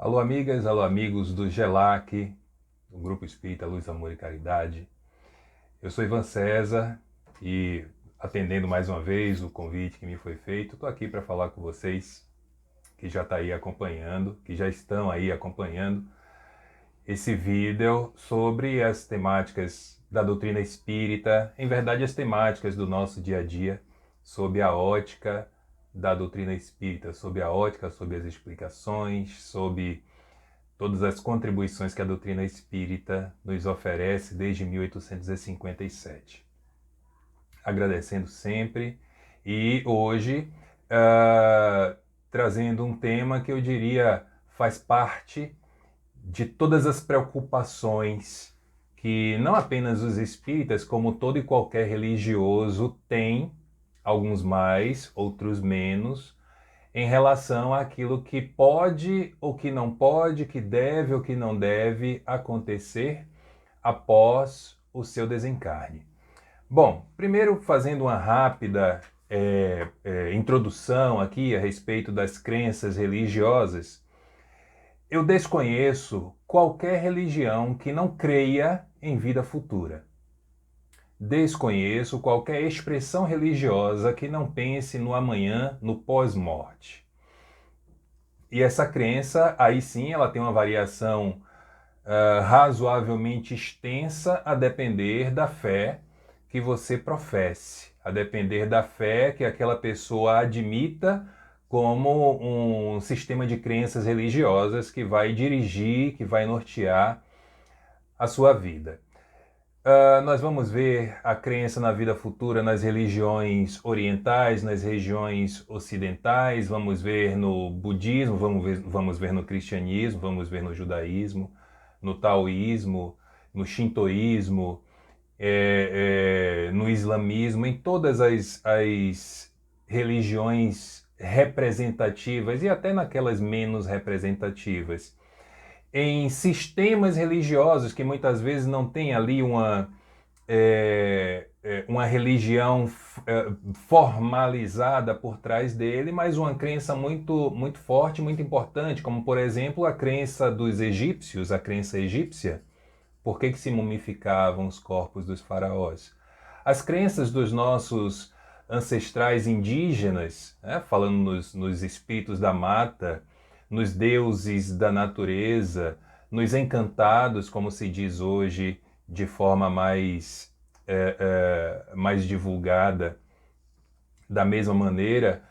Alô, amigas, alô, amigos do GELAC, do Grupo Espírita Luz, Amor e Caridade. Eu sou Ivan César e, atendendo mais uma vez o convite que me foi feito, estou aqui para falar com vocês que já está aí acompanhando, que já estão aí acompanhando esse vídeo sobre as temáticas da doutrina espírita, em verdade as temáticas do nosso dia a dia, sob a ótica da doutrina espírita, sob a ótica, sob as explicações, sob todas as contribuições que a doutrina espírita nos oferece desde 1857. Agradecendo sempre e hoje trazendo um tema que eu diria faz parte de todas as preocupações que não apenas os espíritas, como todo e qualquer religioso tem, alguns mais, outros menos, em relação àquilo que pode ou que não pode, que deve ou que não deve acontecer após o seu desencarne. Bom, primeiro fazendo uma rápida introdução aqui a respeito das crenças religiosas, eu desconheço qualquer religião que não creia em vida futura. Desconheço qualquer expressão religiosa que não pense no amanhã, no pós-morte. E essa crença, aí sim, ela tem uma variação razoavelmente extensa a depender da fé que você professe, a depender da fé que aquela pessoa admita como um sistema de crenças religiosas que vai dirigir, que vai nortear a sua vida. Nós vamos ver a crença na vida futura nas religiões orientais, nas regiões ocidentais, vamos ver no budismo, vamos ver no cristianismo, vamos ver no judaísmo, no taoísmo, no shintoísmo, no islamismo, em todas as religiões representativas e até naquelas menos representativas. Em sistemas religiosos que muitas vezes não tem ali uma religião formalizada por trás dele, mas uma crença muito, muito forte, muito importante, como por exemplo a crença dos egípcios, a crença egípcia. Por que se mumificavam os corpos dos faraós? As crenças dos nossos ancestrais indígenas, falando nos espíritos da mata, nos deuses da natureza, nos encantados, como se diz hoje, de forma mais divulgada. Da mesma maneira,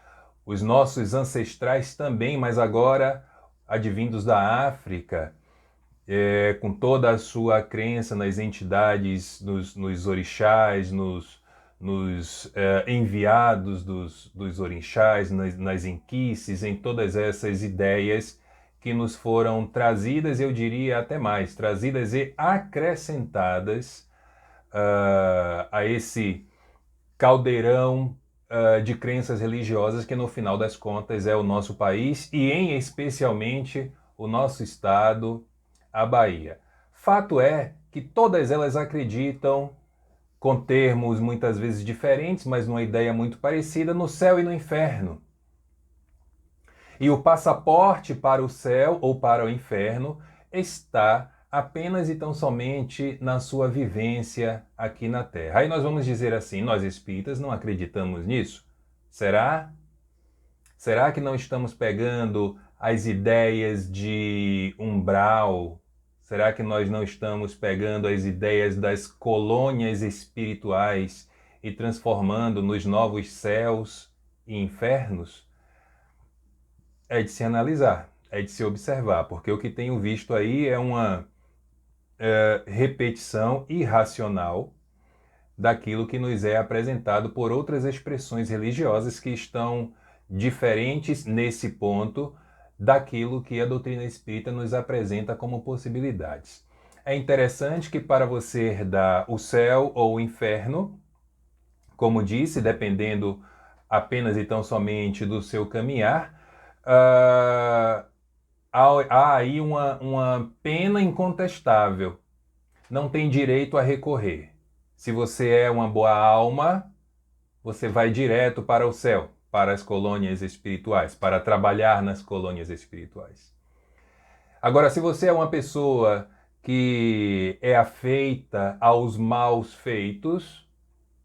os nossos ancestrais também, mas agora advindos da África, com toda a sua crença nas entidades, nos orixás, nos enviados dos orixás, nas inquices, em todas essas ideias que nos foram trazidas, eu diria até mais, trazidas e acrescentadas a esse caldeirão de crenças religiosas que no final das contas é o nosso país e em especialmente o nosso estado, a Bahia. Fato é que todas elas acreditam, com termos muitas vezes diferentes, mas numa ideia muito parecida, no céu e no inferno. E o passaporte para o céu ou para o inferno está apenas e tão somente na sua vivência aqui na Terra. Aí nós vamos dizer assim, nós espíritas não acreditamos nisso? Será? Será que não estamos pegando as ideias de umbral? Será que nós não estamos pegando as ideias das colônias espirituais e transformando nos novos céus e infernos? É de se analisar, é de se observar, porque o que tenho visto aí é uma repetição irracional daquilo que nos é apresentado por outras expressões religiosas que estão diferentes nesse ponto daquilo que a doutrina espírita nos apresenta como possibilidades. É interessante que para você herdar o céu ou o inferno, como disse, dependendo apenas e tão somente do seu caminhar, há aí uma pena incontestável. Não tem direito a recorrer. Se você é uma boa alma, você vai direto para o céu, para as colônias espirituais, para trabalhar nas colônias espirituais. Agora, se você é uma pessoa que é afeita aos maus feitos,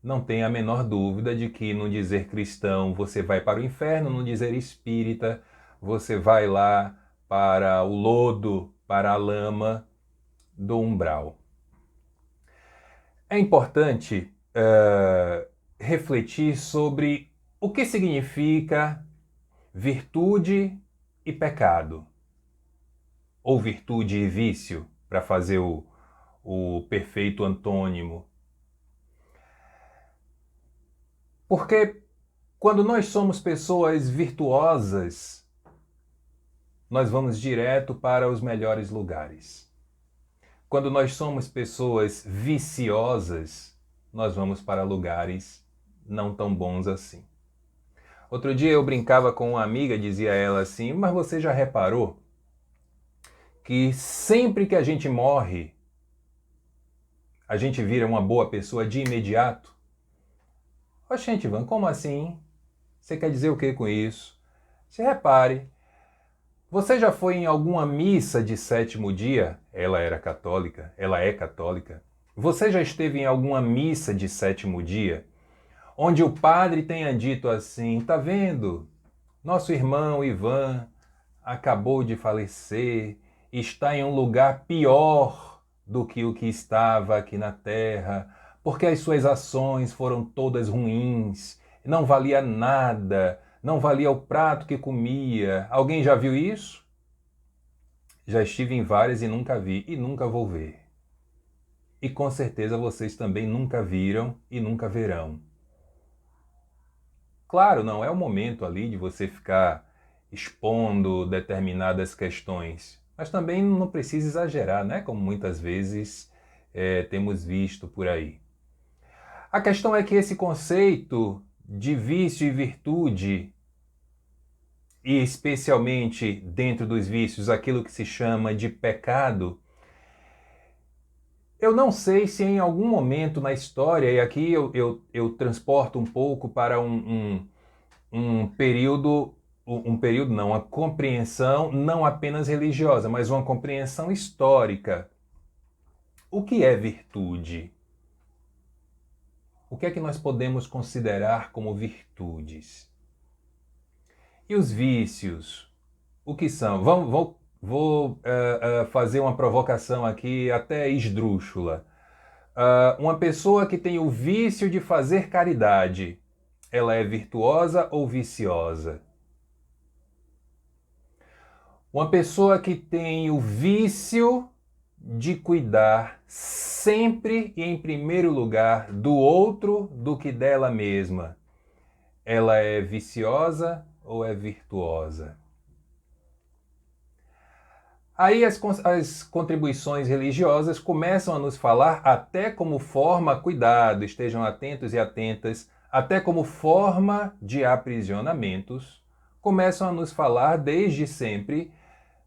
não tem a menor dúvida de que no dizer cristão você vai para o inferno, no dizer espírita você vai lá para o lodo, para a lama do umbral. É importante refletir sobre o que significa virtude e pecado, ou virtude e vício, para fazer o perfeito antônimo. Porque quando nós somos pessoas virtuosas, nós vamos direto para os melhores lugares. Quando nós somos pessoas viciosas, nós vamos para lugares não tão bons assim. Outro dia eu brincava com uma amiga, dizia ela assim, mas você já reparou que sempre que a gente morre, a gente vira uma boa pessoa de imediato? Oxente, Ivan, como assim? Você quer dizer o que com isso? Se repare, você já foi em alguma missa de sétimo dia? Ela era católica, ela é católica. Você já esteve em alguma missa de sétimo dia? Onde o padre tenha dito assim, tá vendo? Nosso irmão Ivan acabou de falecer, está em um lugar pior do que o que estava aqui na terra, porque as suas ações foram todas ruins, não valia nada, não valia o prato que comia. Alguém já viu isso? Já estive em várias e nunca vi, e nunca vou ver. E com certeza vocês também nunca viram e nunca verão. Claro, não é o momento ali de você ficar expondo determinadas questões, mas também não precisa exagerar, né? Como muitas vezes temos visto por aí. A questão é que esse conceito de vício e virtude, e especialmente dentro dos vícios, aquilo que se chama de pecado, eu não sei se em algum momento na história, e aqui eu transporto um pouco para um período não, uma compreensão não apenas religiosa, mas uma compreensão histórica. O que é virtude? O que é que nós podemos considerar como virtudes? E os vícios? O que são? Vou fazer uma provocação aqui até esdrúxula. Uma pessoa que tem o vício de fazer caridade, ela é virtuosa ou viciosa? Uma pessoa que tem o vício de cuidar sempre e em primeiro lugar do outro do que dela mesma, ela é viciosa ou é virtuosa? Aí as contribuições religiosas começam a nos falar até como forma, cuidado, estejam atentos e atentas, até como forma de aprisionamentos, começam a nos falar desde sempre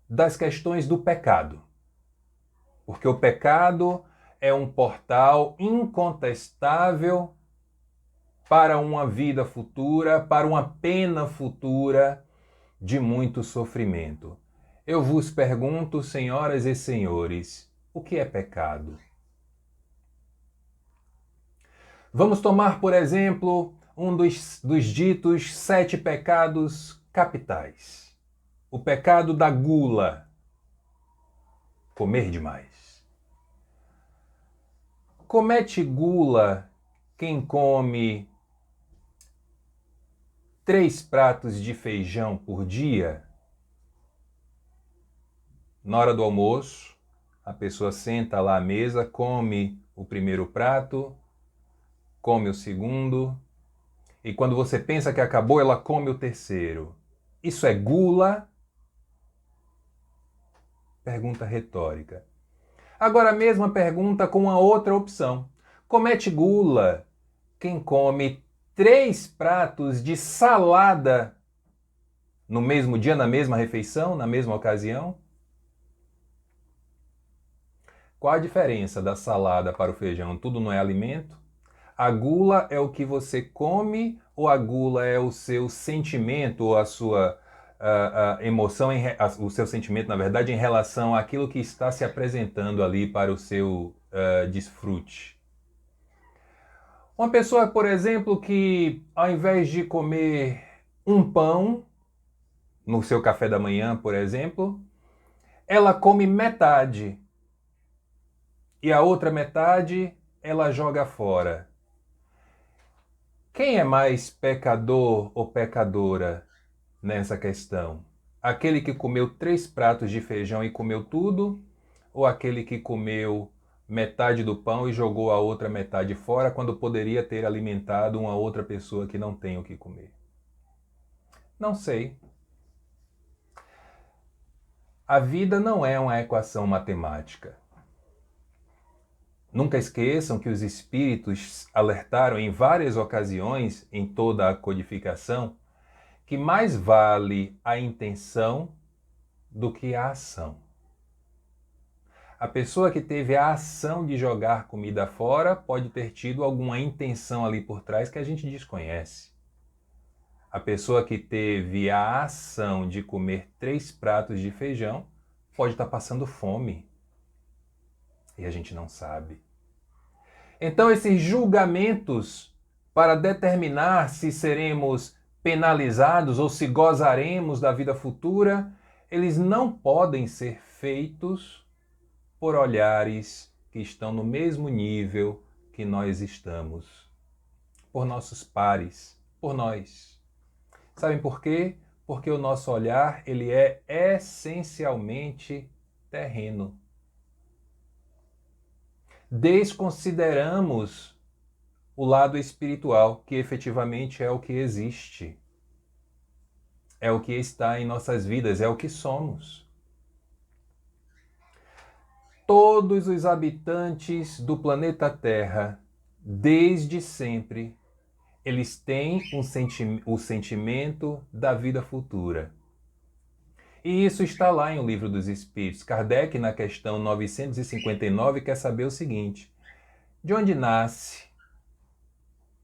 das questões do pecado. Porque o pecado é um portal incontestável para uma vida futura, para uma pena futura de muito sofrimento. Eu vos pergunto, senhoras e senhores, o que é pecado? Vamos tomar, por exemplo, um dos ditos 7 pecados capitais. O pecado da gula, comer demais. Comete gula quem come 3 pratos de feijão por dia? Na hora do almoço, a pessoa senta lá à mesa, come o primeiro prato, come o segundo, e quando você pensa que acabou, ela come o terceiro. Isso é gula? Pergunta retórica. Agora a mesma pergunta com a outra opção. Comete gula quem come 3 pratos de salada no mesmo dia, na mesma refeição, na mesma ocasião? Qual a diferença da salada para o feijão? Tudo não é alimento? A gula é o que você come ou a gula é o seu sentimento ou a sua emoção, o seu sentimento, na verdade, em relação àquilo que está se apresentando ali para o seu desfrute. Uma pessoa, por exemplo, que ao invés de comer um pão no seu café da manhã, por exemplo, ela come metade e a outra metade ela joga fora. Quem é mais pecador ou pecadora nessa questão? Aquele que comeu 3 pratos de feijão e comeu tudo? Ou aquele que comeu metade do pão e jogou a outra metade fora quando poderia ter alimentado uma outra pessoa que não tem o que comer? Não sei. A vida não é uma equação matemática. Nunca esqueçam que os espíritos alertaram em várias ocasiões, em toda a codificação, que mais vale a intenção do que a ação. A pessoa que teve a ação de jogar comida fora pode ter tido alguma intenção ali por trás que a gente desconhece. A pessoa que teve a ação de comer 3 pratos de feijão pode estar passando fome. E a gente não sabe. Então, esses julgamentos para determinar se seremos penalizados ou se gozaremos da vida futura, eles não podem ser feitos por olhares que estão no mesmo nível que nós estamos, por nossos pares, por nós. Sabem por quê? Porque o nosso olhar, ele é essencialmente terreno. Desconsideramos o lado espiritual, que efetivamente é o que existe. É o que está em nossas vidas, é o que somos. Todos os habitantes do planeta Terra, desde sempre, eles têm o sentimento da vida futura. E isso está lá em O Livro dos Espíritos. Kardec, na questão 959, quer saber o seguinte: de onde nasce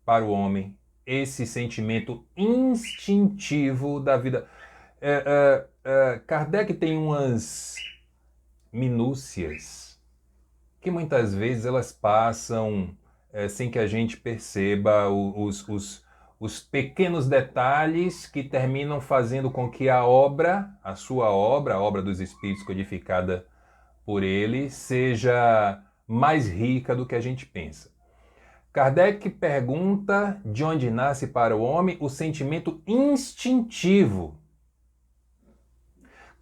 para o homem esse sentimento instintivo da vida? Kardec tem umas minúcias que muitas vezes elas passam sem que a gente perceba os pequenos detalhes que terminam fazendo com que a sua obra, a obra dos Espíritos codificada por ele, seja mais rica do que a gente pensa. Kardec pergunta de onde nasce para o homem o sentimento instintivo.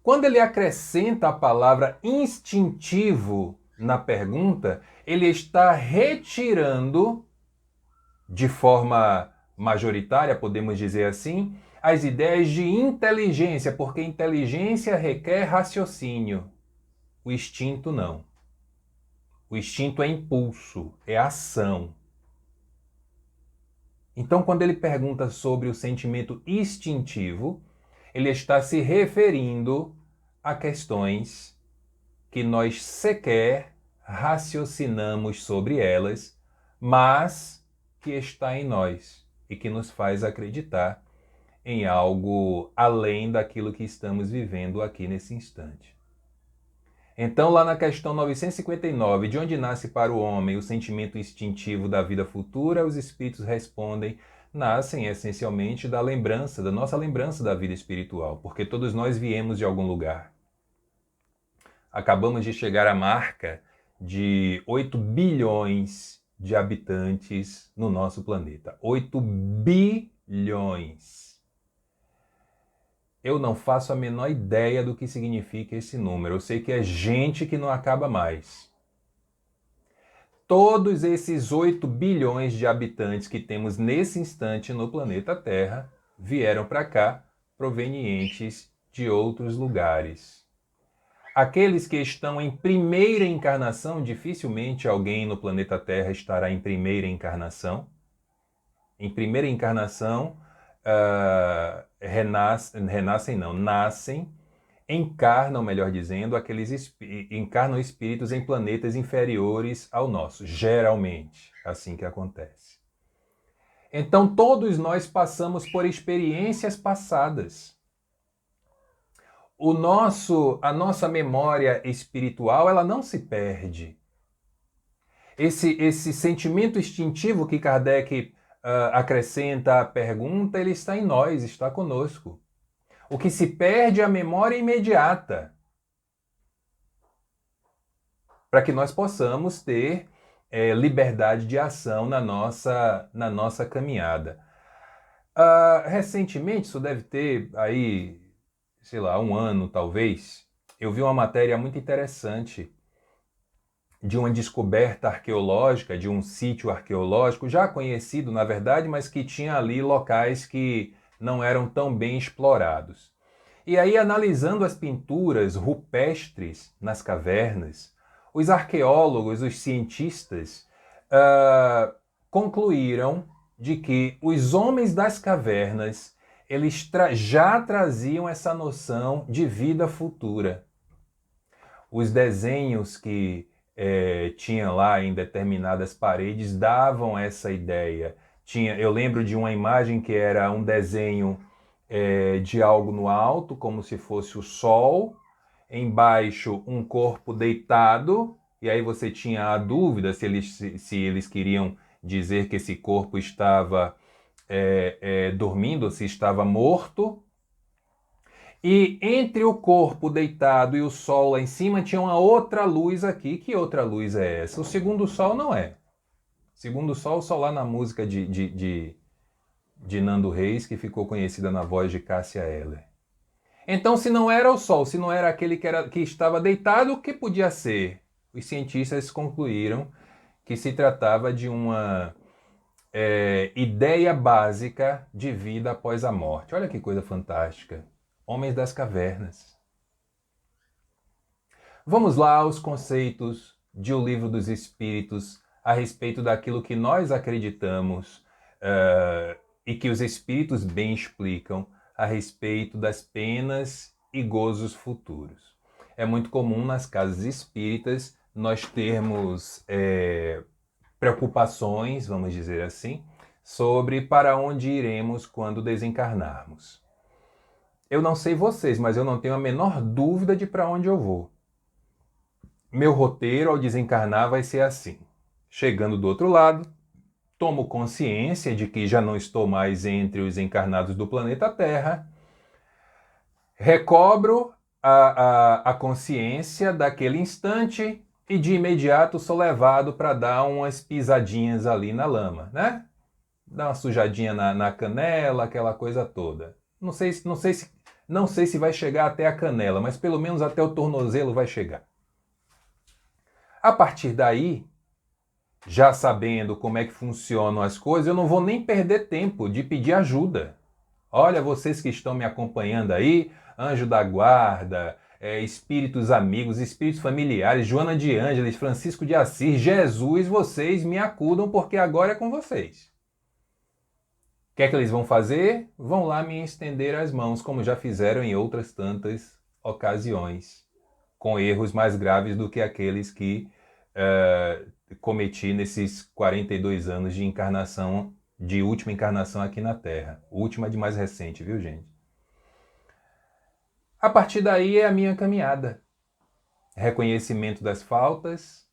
Quando ele acrescenta a palavra instintivo na pergunta, ele está retirando, de forma majoritária, podemos dizer assim, as ideias de inteligência, porque inteligência requer raciocínio. O instinto não. O instinto é impulso, é ação. Então, quando ele pergunta sobre o sentimento instintivo, ele está se referindo a questões que nós sequer raciocinamos sobre elas, mas que está em nós e que nos faz acreditar em algo além daquilo que estamos vivendo aqui nesse instante. Então, lá na questão 959, de onde nasce para o homem o sentimento instintivo da vida futura, os espíritos respondem: nascem essencialmente da lembrança, da nossa lembrança da vida espiritual, porque todos nós viemos de algum lugar. Acabamos de chegar à marca de 8 bilhões de habitantes no nosso planeta. 8 bilhões. Eu não faço a menor ideia do que significa esse número. Eu sei que é gente que não acaba mais. Todos esses 8 bilhões de habitantes que temos nesse instante no planeta Terra vieram para cá provenientes de outros lugares. Aqueles que estão em primeira encarnação, dificilmente alguém no planeta Terra estará em primeira encarnação. Em primeira encarnação, nascem, encarnam, melhor dizendo, encarnam espíritos em planetas inferiores ao nosso, geralmente, assim que acontece. Então, todos nós passamos por experiências passadas. a nossa memória espiritual, ela não se perde. Esse sentimento instintivo que Kardec acrescenta à pergunta, ele está em nós, está conosco. O que se perde é a memória imediata, para que nós possamos ter liberdade de ação na nossa caminhada. Recentemente, isso deve ter aí, sei lá, 1 ano talvez, eu vi uma matéria muito interessante de uma descoberta arqueológica, de um sítio arqueológico, já conhecido na verdade, mas que tinha ali locais que não eram tão bem explorados. E aí, analisando as pinturas rupestres nas cavernas, os arqueólogos, os cientistas, concluíram de que os homens das cavernas, eles já traziam essa noção de vida futura. Os desenhos que tinha lá em determinadas paredes davam essa ideia. Eu lembro de uma imagem que era um desenho de algo no alto, como se fosse o sol, embaixo um corpo deitado, e aí você tinha a dúvida se eles queriam dizer que esse corpo estava dormindo, ou se estava morto. E entre o corpo deitado e o sol lá em cima tinha uma outra luz aqui. Que outra luz é essa? O segundo sol não é. Segundo sol, só lá na música de Nando Reis, que ficou conhecida na voz de Cássia Eller. Então, se não era o sol, se não era aquele que estava deitado, o que podia ser? Os cientistas concluíram que se tratava de uma ideia básica de vida após a morte. Olha que coisa fantástica. Homens das cavernas. Vamos lá aos conceitos de O Livro dos Espíritos a respeito daquilo que nós acreditamos e que os Espíritos bem explicam a respeito das penas e gozos futuros. É muito comum nas casas espíritas nós termos preocupações, vamos dizer assim, sobre para onde iremos quando desencarnarmos. Eu não sei vocês, mas eu não tenho a menor dúvida de para onde eu vou. Meu roteiro ao desencarnar vai ser assim. Chegando do outro lado, tomo consciência de que já não estou mais entre os encarnados do planeta Terra, recobro a consciência daquele instante e de imediato sou levado para dar umas pisadinhas ali na lama, né? Dar uma sujadinha na canela, aquela coisa toda. Não sei se vai chegar até a canela, mas pelo menos até o tornozelo vai chegar. A partir daí, já sabendo como é que funcionam as coisas, eu não vou nem perder tempo de pedir ajuda. Olha, vocês que estão me acompanhando aí, anjo da guarda, espíritos amigos, espíritos familiares, Joana de Ângeles, Francisco de Assis, Jesus, vocês me acudam porque agora é com vocês. O que é que eles vão fazer? Vão lá me estender as mãos, como já fizeram em outras tantas ocasiões, com erros mais graves do que aqueles que cometi nesses 42 anos de encarnação, de última encarnação aqui na Terra. Última de mais recente, viu, gente? A partir daí é a minha caminhada. Reconhecimento das faltas,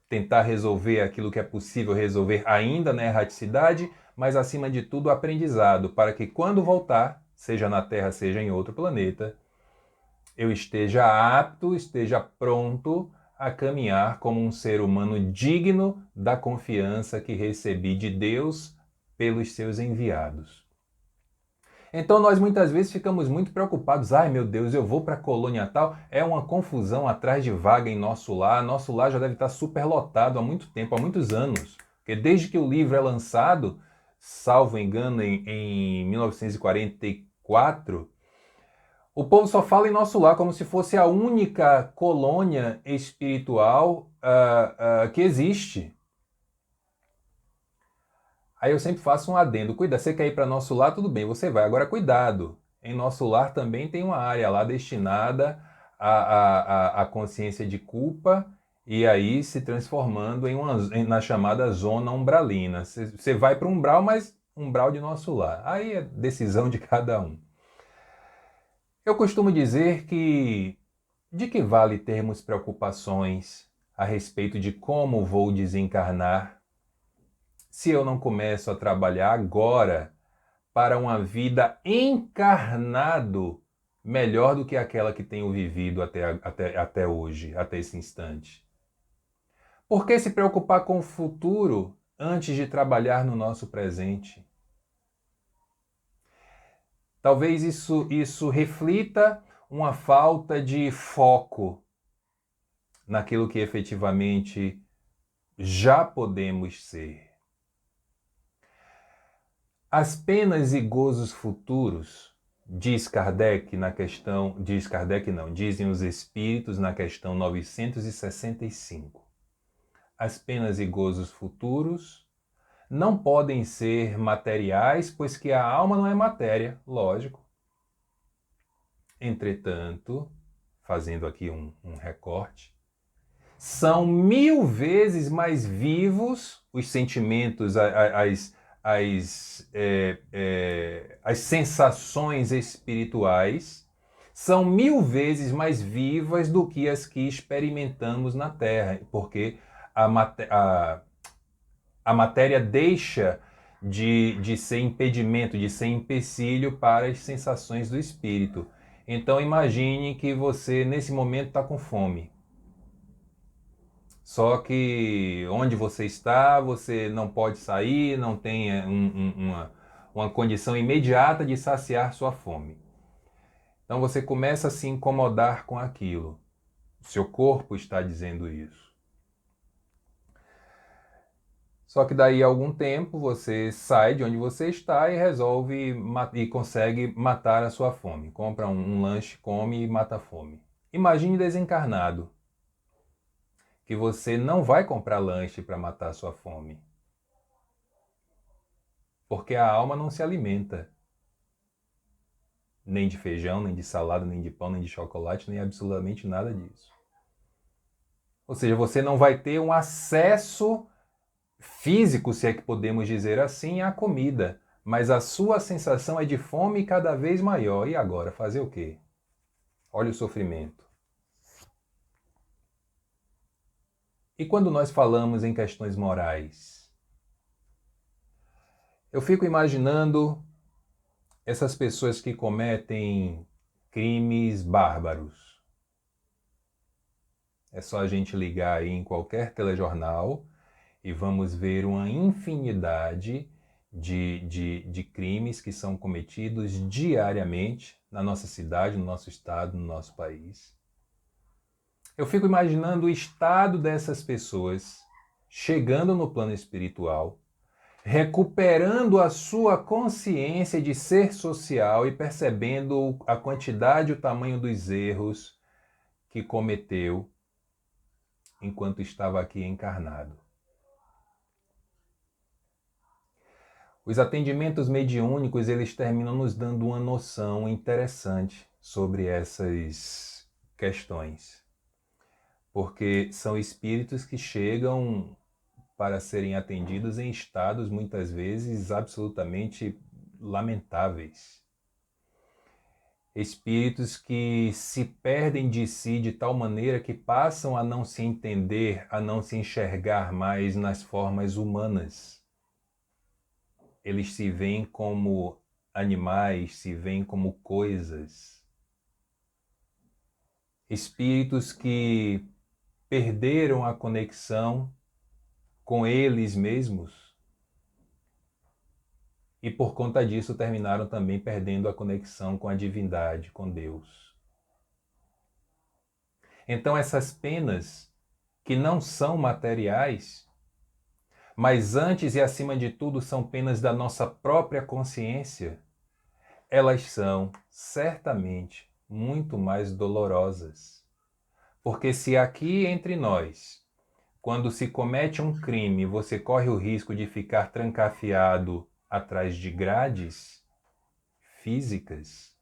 tentar resolver aquilo que é possível resolver ainda na erraticidade, mas acima de tudo aprendizado, para que quando voltar, seja na Terra, seja em outro planeta, eu esteja apto, esteja pronto a caminhar como um ser humano digno da confiança que recebi de Deus pelos seus enviados. Então nós muitas vezes ficamos muito preocupados. Ai meu Deus, eu vou para a colônia tal. É uma confusão atrás de vaga em nosso lar. Nosso lar já deve estar superlotado há muito tempo, há muitos anos. Porque desde que o livro é lançado, salvo engano, em 1944, o povo só fala em nosso lar como se fosse a única colônia espiritual que existe. Aí eu sempre faço um adendo. Cuida, você quer ir para nosso lar? Tudo bem, você vai. Agora cuidado. Em nosso lar também tem uma área lá destinada à consciência de culpa e aí se transformando na chamada zona umbralina. Você vai para o umbral, mas umbral de nosso lar. Aí é decisão de cada um. Eu costumo dizer que de que vale termos preocupações a respeito de como vou desencarnar se eu não começo a trabalhar agora para uma vida encarnado melhor do que aquela que tenho vivido até hoje, até esse instante? Por que se preocupar com o futuro antes de trabalhar no nosso presente? Talvez isso reflita uma falta de foco naquilo que efetivamente já podemos ser. As penas e gozos futuros, diz Kardec na questão, diz Kardec não, dizem os espíritos na questão 965. As penas e gozos futuros não podem ser materiais, pois que a alma não é matéria, lógico. Entretanto, fazendo aqui um recorte, são 1000 vezes mais vivos os sentimentos, as sensações espirituais, são 1000 vezes mais vivas do que as que experimentamos na Terra, porque a matéria deixa de ser impedimento, de ser empecilho para as sensações do espírito. Então imagine que você nesse momento está com fome. Só que onde você está, você não pode sair, não tem uma condição imediata de saciar sua fome. Então você começa a se incomodar com aquilo. O seu corpo está dizendo isso. Só que daí a algum tempo você sai de onde você está e resolve e consegue matar a sua fome. Compra um lanche, come e mata a fome. Imagine desencarnado, que você não vai comprar lanche para matar a sua fome. Porque a alma não se alimenta. Nem de feijão, nem de salada, nem de pão, nem de chocolate, nem absolutamente nada disso. Ou seja, você não vai ter um acesso físico, se é que podemos dizer assim, à comida. Mas a sua sensação é de fome cada vez maior. E agora, fazer o quê? Olha o sofrimento. E quando nós falamos em questões morais? Eu fico imaginando essas pessoas que cometem crimes bárbaros. É só a gente ligar aí em qualquer telejornal e vamos ver uma infinidade de crimes que são cometidos diariamente na nossa cidade, no nosso estado, no nosso país. Eu fico imaginando o estado dessas pessoas chegando no plano espiritual, recuperando a sua consciência de ser social e percebendo a quantidade e o tamanho dos erros que cometeu enquanto estava aqui encarnado. Os atendimentos mediúnicos, eles terminam nos dando uma noção interessante sobre essas questões. Porque são espíritos que chegam para serem atendidos em estados, muitas vezes, absolutamente lamentáveis. Espíritos que se perdem de si de tal maneira que passam a não se entender, a não se enxergar mais nas formas humanas. Eles se veem como animais, se veem como coisas. Espíritos que perderam a conexão com eles mesmos e por conta disso terminaram também perdendo a conexão com a divindade, com Deus. Então essas penas que não são materiais, mas antes e acima de tudo são penas da nossa própria consciência, elas são certamente muito mais dolorosas. Porque se aqui entre nós, quando se comete um crime, você corre o risco de ficar trancafiado atrás de grades físicas,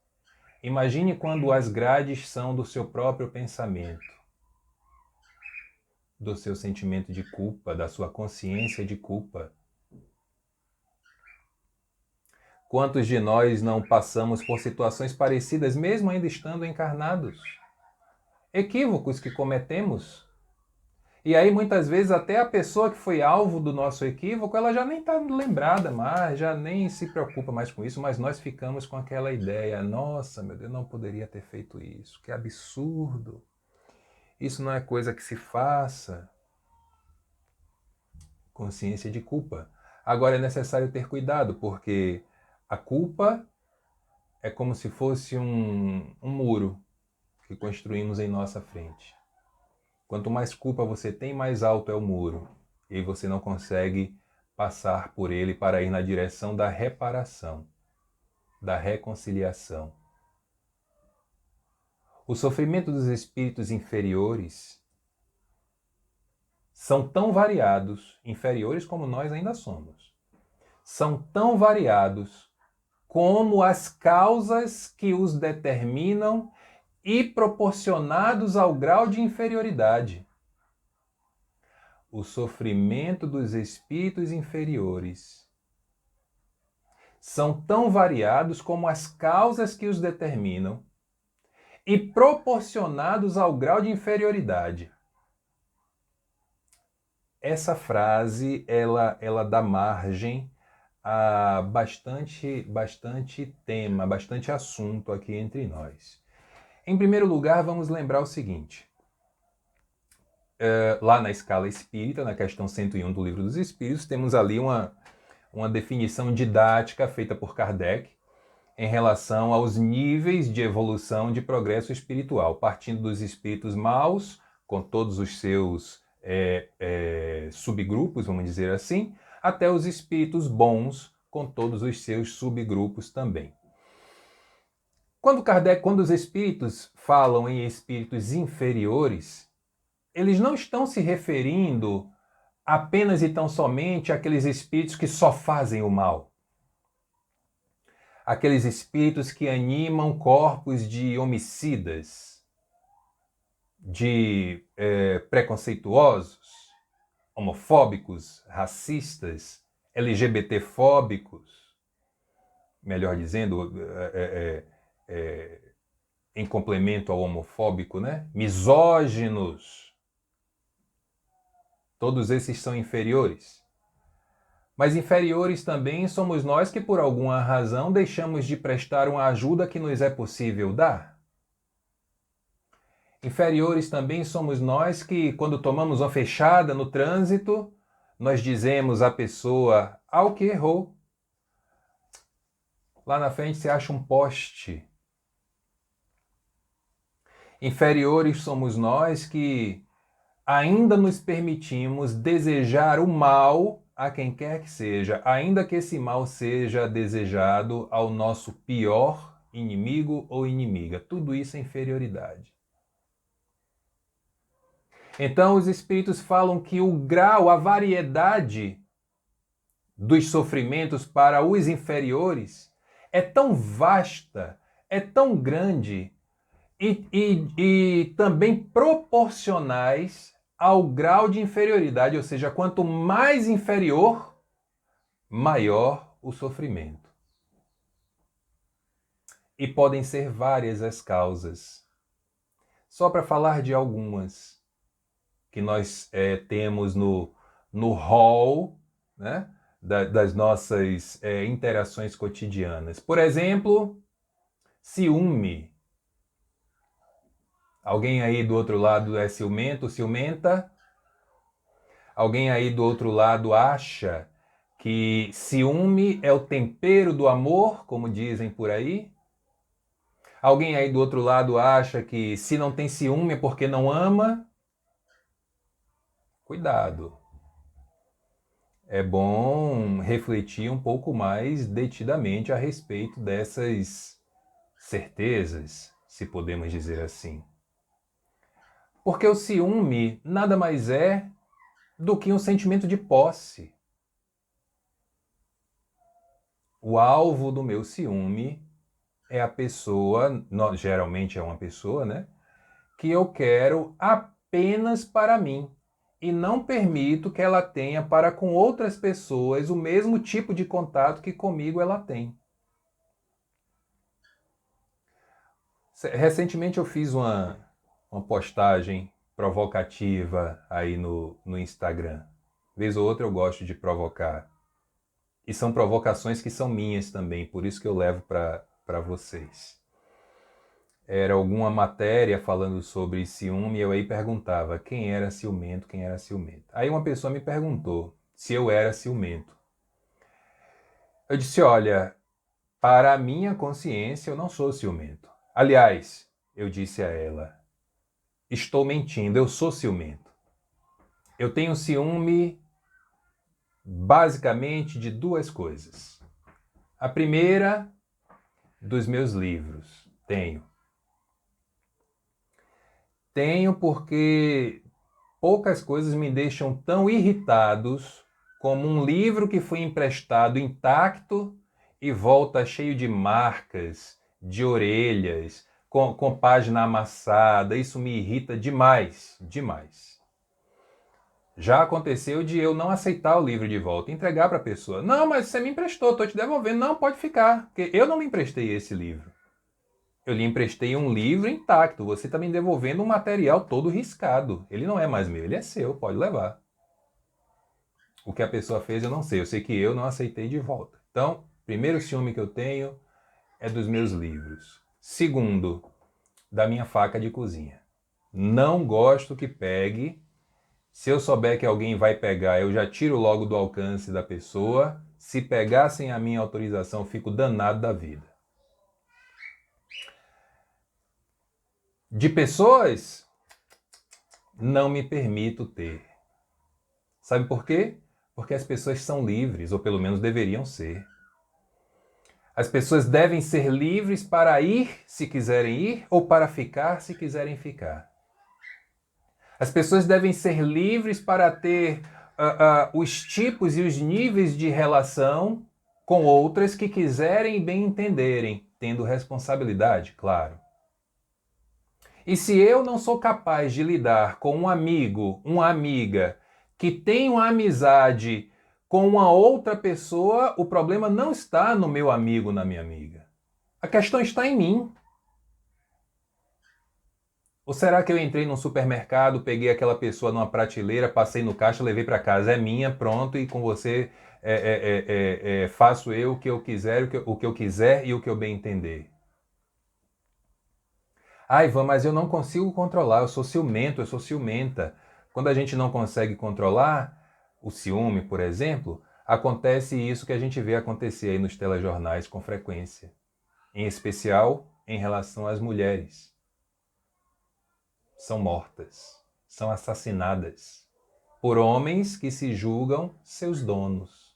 imagine quando as grades são do seu próprio pensamento, do seu sentimento de culpa, da sua consciência de culpa. Quantos de nós não passamos por situações parecidas, mesmo ainda estando encarnados? Equívocos que cometemos. E aí, muitas vezes, até a pessoa que foi alvo do nosso equívoco, ela já nem está lembrada mais, já nem se preocupa mais com isso, mas nós ficamos com aquela ideia, nossa, meu Deus, não poderia ter feito isso, que absurdo. Isso não é coisa que se faça. Consciência de culpa. Agora é necessário ter cuidado, porque a culpa é como se fosse um muro que construímos em nossa frente. Quanto mais culpa você tem, mais alto é o muro. E você não consegue passar por ele para ir na direção da reparação, da reconciliação. O sofrimento dos espíritos inferiores são tão variados, inferiores como nós ainda somos, são tão variados como as causas que os determinam e proporcionados ao grau de inferioridade. O sofrimento dos espíritos inferiores são tão variados como as causas que os determinam e proporcionados ao grau de inferioridade. Essa frase, ela dá margem a bastante tema, bastante assunto aqui entre nós. Em primeiro lugar, vamos lembrar o seguinte. Lá na escala espírita, na questão 101 do Livro dos Espíritos, temos ali uma definição didática feita por Kardec em relação aos níveis de evolução de progresso espiritual, partindo dos espíritos maus, com todos os seus subgrupos, vamos dizer assim, até os espíritos bons, com todos os seus subgrupos também. Quando os espíritos falam em espíritos inferiores, eles não estão se referindo apenas e tão somente àqueles espíritos que só fazem o mal. Aqueles espíritos que animam corpos de homicidas, de preconceituosos, homofóbicos, racistas, LGBTfóbicos, melhor dizendo, em complemento ao homofóbico, né? Misóginos. Todos esses são inferiores. Mas inferiores também somos nós que, por alguma razão, deixamos de prestar uma ajuda que nos é possível dar. Inferiores também somos nós que, quando tomamos uma fechada no trânsito, nós dizemos à pessoa, ao que errou. Lá na frente você acha um poste. Inferiores somos nós que ainda nos permitimos desejar o mal a quem quer que seja, ainda que esse mal seja desejado ao nosso pior inimigo ou inimiga. Tudo isso é inferioridade. Então os espíritos falam que o grau, a variedade dos sofrimentos para os inferiores é tão vasta, é tão grande e também proporcionais ao grau de inferioridade, ou seja, quanto mais inferior, maior o sofrimento. E podem ser várias as causas. Só para falar de algumas que nós temos no hall, né, das nossas interações cotidianas. Por exemplo, ciúme. Alguém aí do outro lado é ciumento, ciumenta? Alguém aí do outro lado acha que ciúme é o tempero do amor, como dizem por aí? Alguém aí do outro lado acha que se não tem ciúme é porque não ama? Cuidado. É bom refletir um pouco mais detidamente a respeito dessas certezas, se podemos dizer assim. Porque o ciúme nada mais é do que um sentimento de posse. O alvo do meu ciúme é a pessoa, geralmente é uma pessoa, né, que eu quero apenas para mim e não permito que ela tenha para com outras pessoas o mesmo tipo de contato que comigo ela tem. Recentemente eu fiz uma postagem provocativa aí no Instagram. Vez ou outra eu gosto de provocar. E são provocações que são minhas também, por isso que eu levo para vocês. Era alguma matéria falando sobre ciúme e eu aí perguntava quem era ciumento, quem era ciumento. Aí uma pessoa me perguntou se eu era ciumento. Eu disse, olha, para a minha consciência eu não sou ciumento. Aliás, eu disse a ela, estou mentindo, eu sou ciumento. Eu tenho ciúme basicamente de duas coisas. A primeira, dos meus livros. Tenho porque poucas coisas me deixam tão irritados como um livro que foi emprestado intacto e volta cheio de marcas, de orelhas, com página amassada. Isso me irrita demais, demais. Já aconteceu de eu não aceitar o livro de volta, entregar para a pessoa. Não, mas você me emprestou, estou te devolvendo. Não, pode ficar, porque eu não lhe emprestei esse livro. Eu lhe emprestei um livro intacto, você está me devolvendo um material todo riscado. Ele não é mais meu, ele é seu, pode levar. O que a pessoa fez eu não sei, eu sei que eu não aceitei de volta. Então, primeiro ciúme que eu tenho é dos meus livros. Segundo, da minha faca de cozinha. Não gosto que pegue. Se eu souber que alguém vai pegar, eu já tiro logo do alcance da pessoa. Se pegar sem a minha autorização, eu fico danado da vida. De pessoas, não me permito ter. Sabe por quê? Porque as pessoas são livres, ou pelo menos deveriam ser. As pessoas devem ser livres para ir se quiserem ir, ou para ficar se quiserem ficar. As pessoas devem ser livres para ter os tipos e os níveis de relação com outras que quiserem e bem entenderem, tendo responsabilidade, claro. E se eu não sou capaz de lidar com um amigo, uma amiga, que tem uma amizade com uma outra pessoa, o problema não está no meu amigo, na minha amiga. A questão está em mim. Ou será que eu entrei num supermercado, peguei aquela pessoa numa prateleira, passei no caixa, levei para casa, é minha, pronto, e com você faço eu o que eu quiser, o que eu quiser e o que eu bem entender. Ah, Ivan, mas eu não consigo controlar, eu sou ciumento, eu sou ciumenta. Quando a gente não consegue controlar o ciúme, por exemplo, acontece isso que a gente vê acontecer aí nos telejornais com frequência, em especial em relação às mulheres. São mortas, são assassinadas por homens que se julgam seus donos.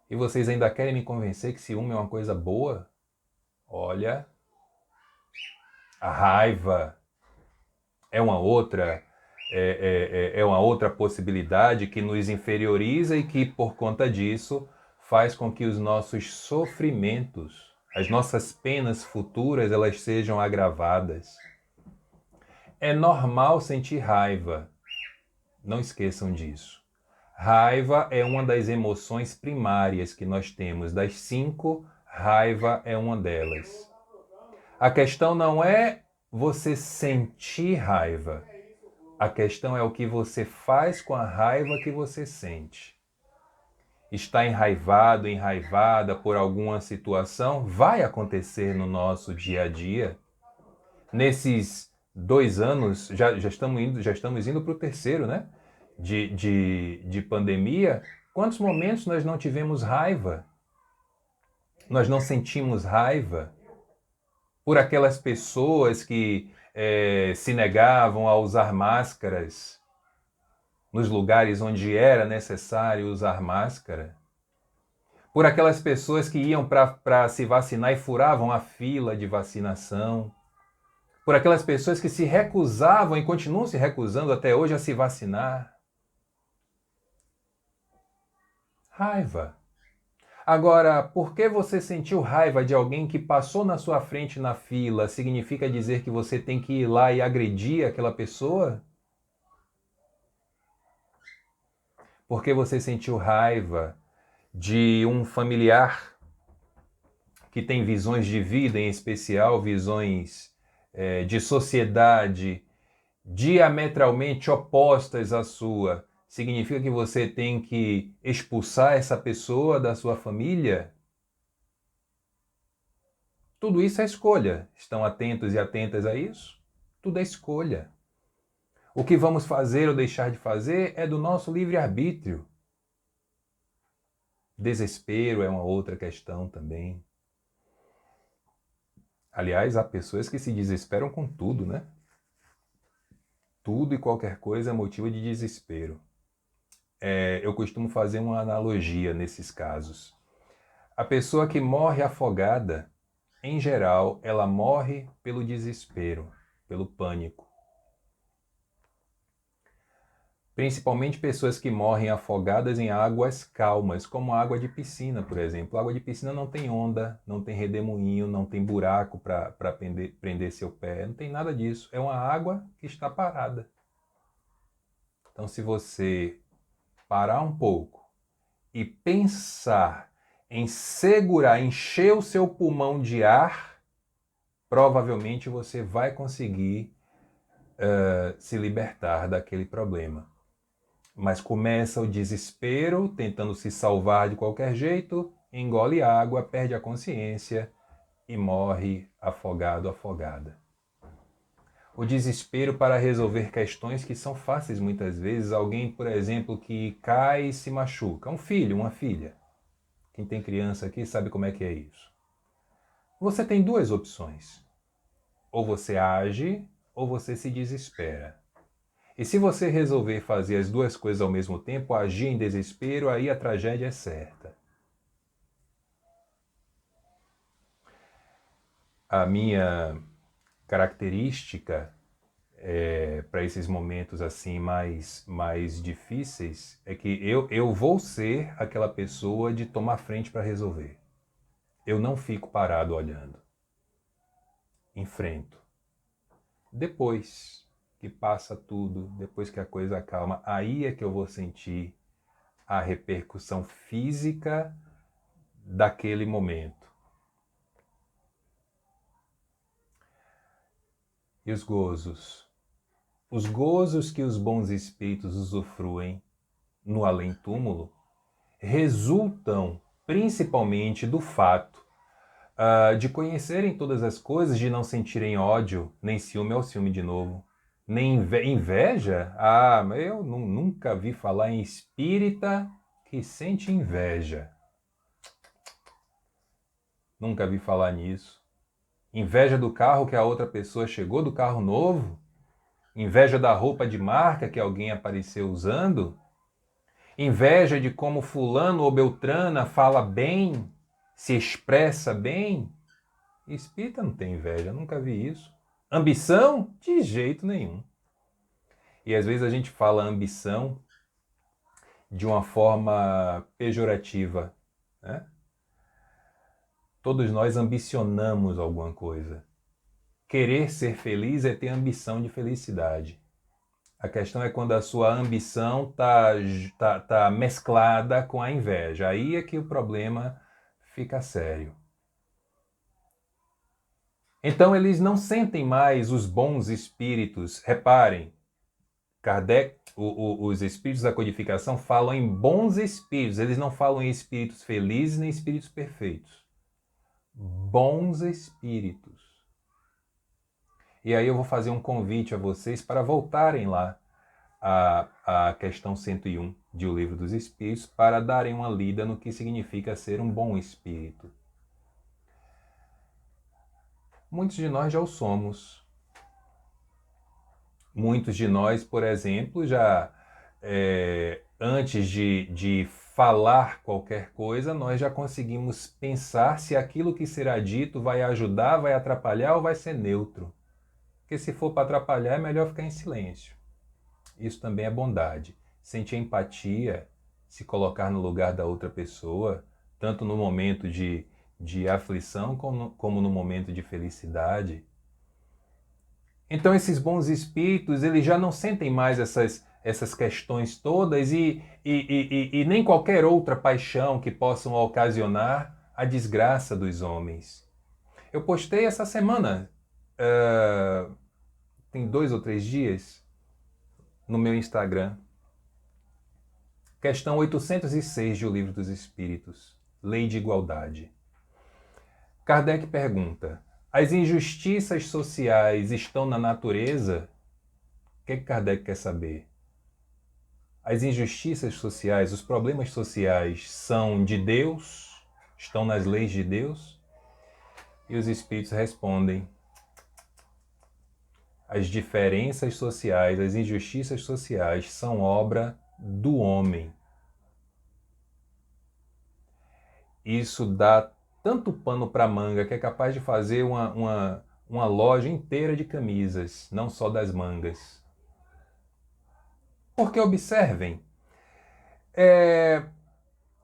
E vocês ainda querem me convencer que ciúme é uma coisa boa? Olha, a raiva é uma outra possibilidade que nos inferioriza e que, por conta disso, faz com que os nossos sofrimentos, as nossas penas futuras, elas sejam agravadas. É normal sentir raiva. Não esqueçam disso. Raiva é uma das emoções primárias que nós temos. Das 5, raiva é uma delas. A questão não é você sentir raiva. A questão é o que você faz com a raiva que você sente. Está enraivado, enraivada por alguma situação? Vai acontecer no nosso dia a dia. Nesses 2 anos, já estamos indo para o terceiro, né? De pandemia, quantos momentos nós não tivemos raiva? Nós não sentimos raiva por aquelas pessoas que se negavam a usar máscaras nos lugares onde era necessário usar máscara, por aquelas pessoas que iam para se vacinar e furavam a fila de vacinação, por aquelas pessoas que se recusavam e continuam se recusando até hoje a se vacinar. Raiva. Agora, por que você sentiu raiva de alguém que passou na sua frente na fila? Significa dizer que você tem que ir lá e agredir aquela pessoa? Por que você sentiu raiva de um familiar que tem visões de vida, em especial visões de sociedade diametralmente opostas à sua, significa que você tem que expulsar essa pessoa da sua família? Tudo isso é escolha. Estão atentos e atentas a isso? Tudo é escolha. O que vamos fazer ou deixar de fazer é do nosso livre-arbítrio. Desespero é uma outra questão também. Aliás, há pessoas que se desesperam com tudo, né? Tudo e qualquer coisa é motivo de desespero. Eu costumo fazer uma analogia nesses casos. A pessoa que morre afogada, em geral, ela morre pelo desespero, pelo pânico. Principalmente pessoas que morrem afogadas em águas calmas, como a água de piscina, por exemplo. A água de piscina não tem onda, não tem redemoinho, não tem buraco para prender seu pé, não tem nada disso. É uma água que está parada. Então, se você parar um pouco e pensar em segurar, encher o seu pulmão de ar, provavelmente você vai conseguir se libertar daquele problema. Mas começa o desespero, tentando se salvar de qualquer jeito, engole água, perde a consciência e morre afogado, afogada. O desespero para resolver questões que são fáceis muitas vezes. Alguém, por exemplo, que cai e se machuca. Um filho, uma filha. Quem tem criança aqui sabe como é que é isso. Você tem duas opções. Ou você age, ou você se desespera. E se você resolver fazer as duas coisas ao mesmo tempo, agir em desespero, aí a tragédia é certa. A minha característica para esses momentos assim mais difíceis é que eu vou ser aquela pessoa de tomar frente para resolver. Eu não fico parado olhando. Enfrento. Depois que passa tudo, depois que a coisa acalma, aí é que eu vou sentir a repercussão física daquele momento. E os gozos? Os gozos que os bons espíritos usufruem no além-túmulo resultam principalmente do fato de conhecerem todas as coisas, de não sentirem ódio, nem ciúme, é o ciúme de novo, nem inveja. Mas eu nunca vi falar em espírita que sente inveja. Nunca vi falar nisso. Inveja do carro que a outra pessoa chegou, do carro novo. Inveja da roupa de marca que alguém apareceu usando. Inveja de como fulano ou beltrana fala bem, se expressa bem. Espírita não tem inveja, nunca vi isso. Ambição? De jeito nenhum. E às vezes a gente fala ambição de uma forma pejorativa, né? Todos nós ambicionamos alguma coisa. Querer ser feliz é ter ambição de felicidade. A questão é quando a sua ambição tá mesclada com a inveja. Aí é que o problema fica sério. Então eles não sentem mais os bons espíritos. Reparem, Kardec, os espíritos da codificação falam em bons espíritos. Eles não falam em espíritos felizes nem espíritos perfeitos. Bons espíritos. E aí eu vou fazer um convite a vocês para voltarem lá à questão 101 de O Livro dos Espíritos para darem uma lida no que significa ser um bom espírito. Muitos de nós já o somos. Muitos de nós, por exemplo, já antes de falar qualquer coisa, nós já conseguimos pensar se aquilo que será dito vai ajudar, vai atrapalhar ou vai ser neutro. Porque se for para atrapalhar, é melhor ficar em silêncio. Isso também é bondade. Sentir empatia, se colocar no lugar da outra pessoa, tanto no momento de aflição como no momento de felicidade. Então esses bons espíritos, eles já não sentem mais essas questões todas e nem qualquer outra paixão que possam ocasionar a desgraça dos homens. Eu postei essa semana, tem 2 ou 3 dias, no meu Instagram, questão 806 de O Livro dos Espíritos, Lei de Igualdade. Kardec pergunta: as injustiças sociais estão na natureza? O que Kardec quer saber? As injustiças sociais, os problemas sociais são de Deus? Estão nas leis de Deus? E os espíritos respondem: as diferenças sociais, as injustiças sociais são obra do homem. Isso dá tanto pano para manga que é capaz de fazer uma loja inteira de camisas, não só das mangas. Porque observem,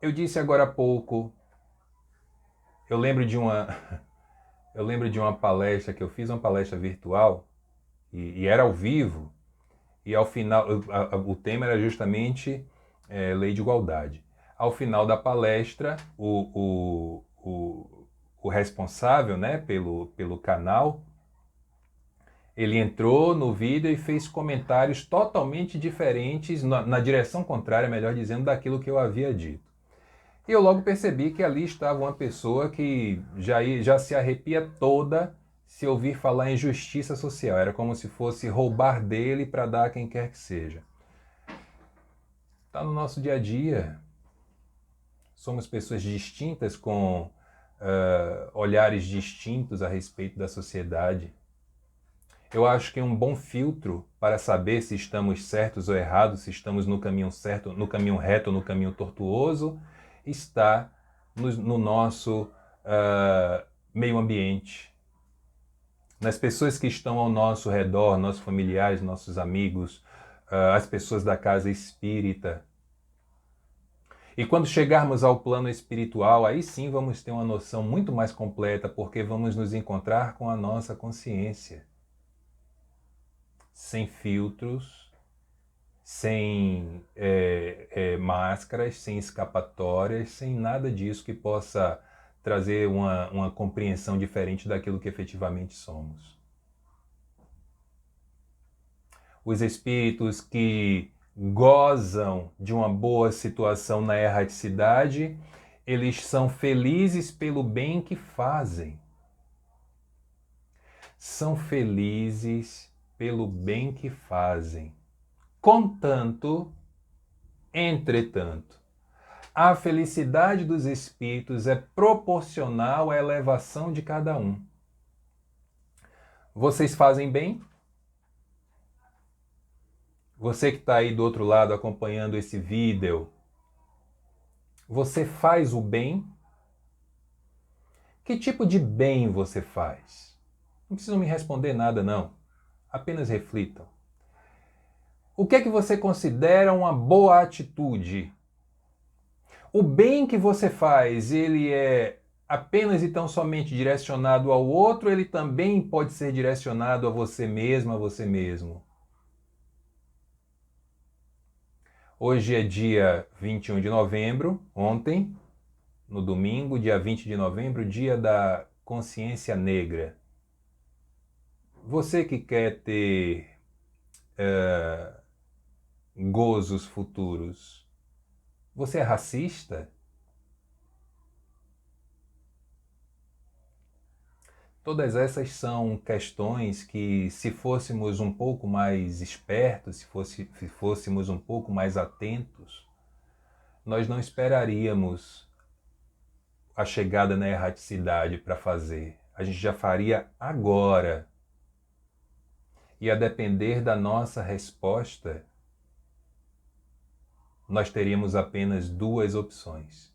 eu disse agora há pouco, eu lembro de uma palestra que eu fiz, uma palestra virtual, e era ao vivo, e ao final, o tema era justamente lei de igualdade. Ao final da palestra, o responsável, né, pelo canal, ele entrou no vídeo e fez comentários totalmente diferentes, na direção contrária, melhor dizendo, daquilo que eu havia dito. E eu logo percebi que ali estava uma pessoa que já se arrepia toda se ouvir falar em justiça social. Era como se fosse roubar dele para dar a quem quer que seja. Está no nosso dia a dia. Somos pessoas distintas com olhares distintos a respeito da sociedade. Eu acho que um bom filtro para saber se estamos certos ou errados, se estamos no caminho certo, no caminho reto ou no caminho tortuoso, está no nosso meio ambiente. Nas pessoas que estão ao nosso redor, nossos familiares, nossos amigos, as pessoas da casa espírita. E quando chegarmos ao plano espiritual, aí sim vamos ter uma noção muito mais completa, porque vamos nos encontrar com a nossa consciência. Sem filtros, sem máscaras, sem escapatórias, sem nada disso que possa trazer uma compreensão diferente daquilo que efetivamente somos. Os espíritos que gozam de uma boa situação na erraticidade, eles são felizes pelo bem que fazem. São felizes pelo bem que fazem. Contanto, entretanto, a felicidade dos espíritos é proporcional à elevação de cada um. Vocês fazem bem? Você que está aí do outro lado acompanhando esse vídeo, você faz o bem? Que tipo de bem você faz? Não precisam me responder nada, não. Apenas reflitam. O que é que você considera uma boa atitude? O bem que você faz, ele é apenas e tão somente direcionado ao outro, ele também pode ser direcionado a você mesmo, a você mesmo. Hoje é dia 21 de novembro, ontem, no domingo, dia 20 de novembro, dia da consciência negra. Você que quer ter gozos futuros, você é racista? Todas essas são questões que, se fôssemos um pouco mais espertos, se fôssemos um pouco mais atentos, nós não esperaríamos a chegada na erraticidade para fazer. A gente já faria agora. E a depender da nossa resposta, nós teríamos apenas 2 opções.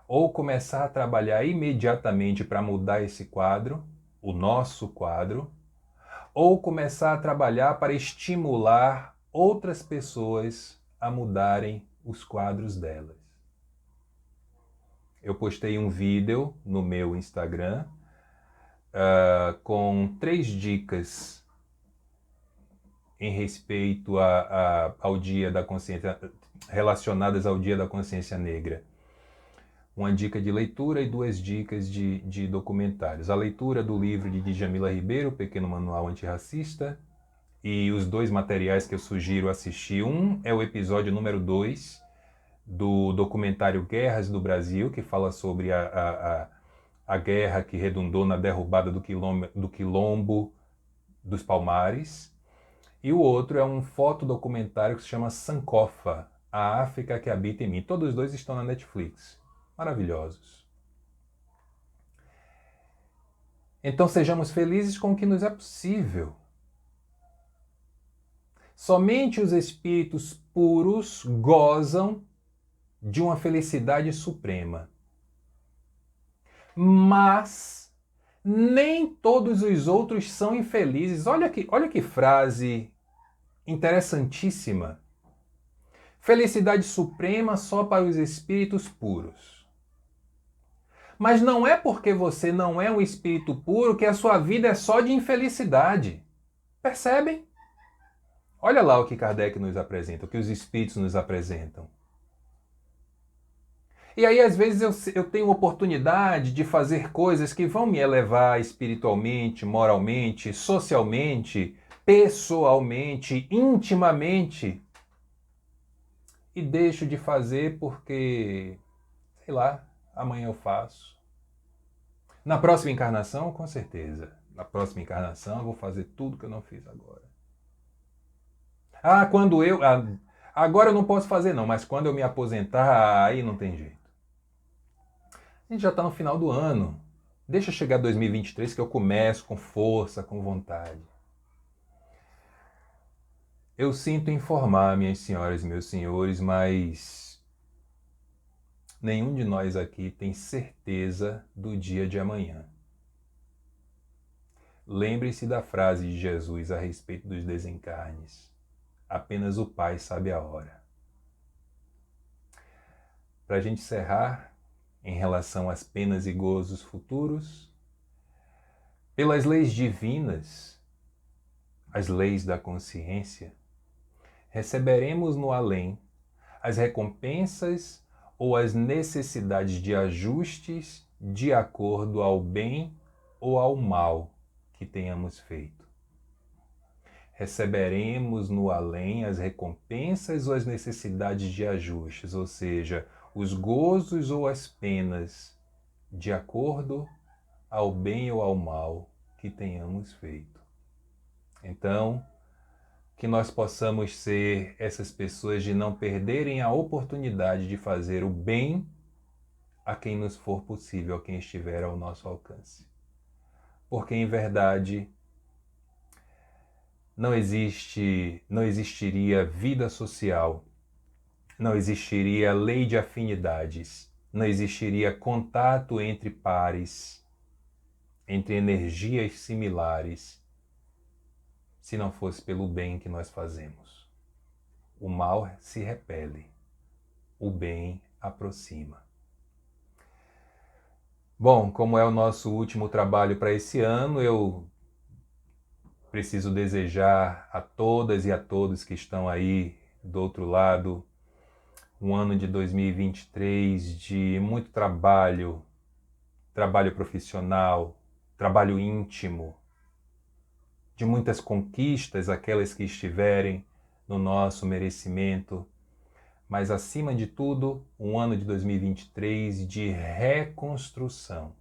Ou começar a trabalhar imediatamente para mudar esse quadro, o nosso quadro, ou começar a trabalhar para estimular outras pessoas a mudarem os quadros delas. Eu postei um vídeo no meu Instagram com 3 dicas em respeito ao Dia da Consciência, relacionadas ao Dia da Consciência Negra. uma dica de leitura e 2 dicas de documentários. A leitura do livro de Djamila Ribeiro, Pequeno Manual Antirracista, e os 2 materiais que eu sugiro assistir. Um é o episódio número 2 do documentário Guerras do Brasil, que fala sobre a guerra que redundou na derrubada do quilombo dos Palmares. E o outro é um fotodocumentário que se chama Sankofa, a África que habita em mim. Todos os 2 estão na Netflix. Maravilhosos. Então sejamos felizes com o que nos é possível. Somente os espíritos puros gozam de uma felicidade suprema. Mas nem todos os outros são infelizes. Olha que frase interessantíssima. Felicidade suprema só para os espíritos puros. Mas não é porque você não é um espírito puro que a sua vida é só de infelicidade. Percebem? Olha lá o que Kardec nos apresenta, o que os espíritos nos apresentam. E aí, às vezes, eu tenho oportunidade de fazer coisas que vão me elevar espiritualmente, moralmente, socialmente, pessoalmente, intimamente. E deixo de fazer porque, sei lá, amanhã eu faço. Na próxima encarnação, com certeza. Na próxima encarnação eu vou fazer tudo que eu não fiz agora. Agora eu não posso fazer não, mas quando eu me aposentar, aí não tem jeito. A gente já está no final do ano. Deixa chegar 2023 que eu começo com força, com vontade. Eu sinto informar, minhas senhoras e meus senhores, mas nenhum de nós aqui tem certeza do dia de amanhã. Lembre-se da frase de Jesus a respeito dos desencarnes. Apenas o Pai sabe a hora. Para a gente encerrar, em relação às penas e gozos futuros, pelas leis divinas, as leis da consciência, receberemos no além as recompensas ou as necessidades de ajustes de acordo ao bem ou ao mal que tenhamos feito. Receberemos no além as recompensas ou as necessidades de ajustes, ou seja, os gozos ou as penas, de acordo ao bem ou ao mal que tenhamos feito. Então, que nós possamos ser essas pessoas de não perderem a oportunidade de fazer o bem a quem nos for possível, a quem estiver ao nosso alcance. Porque, em verdade, não existiria vida social, não existiria lei de afinidades, não existiria contato entre pares, entre energias similares, se não fosse pelo bem que nós fazemos. O mal se repele, o bem aproxima. Bom, como é o nosso último trabalho para esse ano, eu preciso desejar a todas e a todos que estão aí do outro lado um ano de 2023 de muito trabalho, trabalho profissional, trabalho íntimo, de muitas conquistas, aquelas que estiverem no nosso merecimento, mas acima de tudo, um ano de 2023 de reconstrução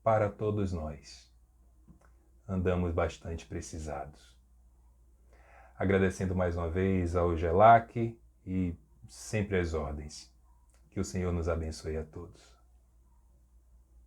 para todos nós. Andamos bastante precisados. Agradecendo mais uma vez ao GELAC e sempre às ordens. Que o Senhor nos abençoe a todos.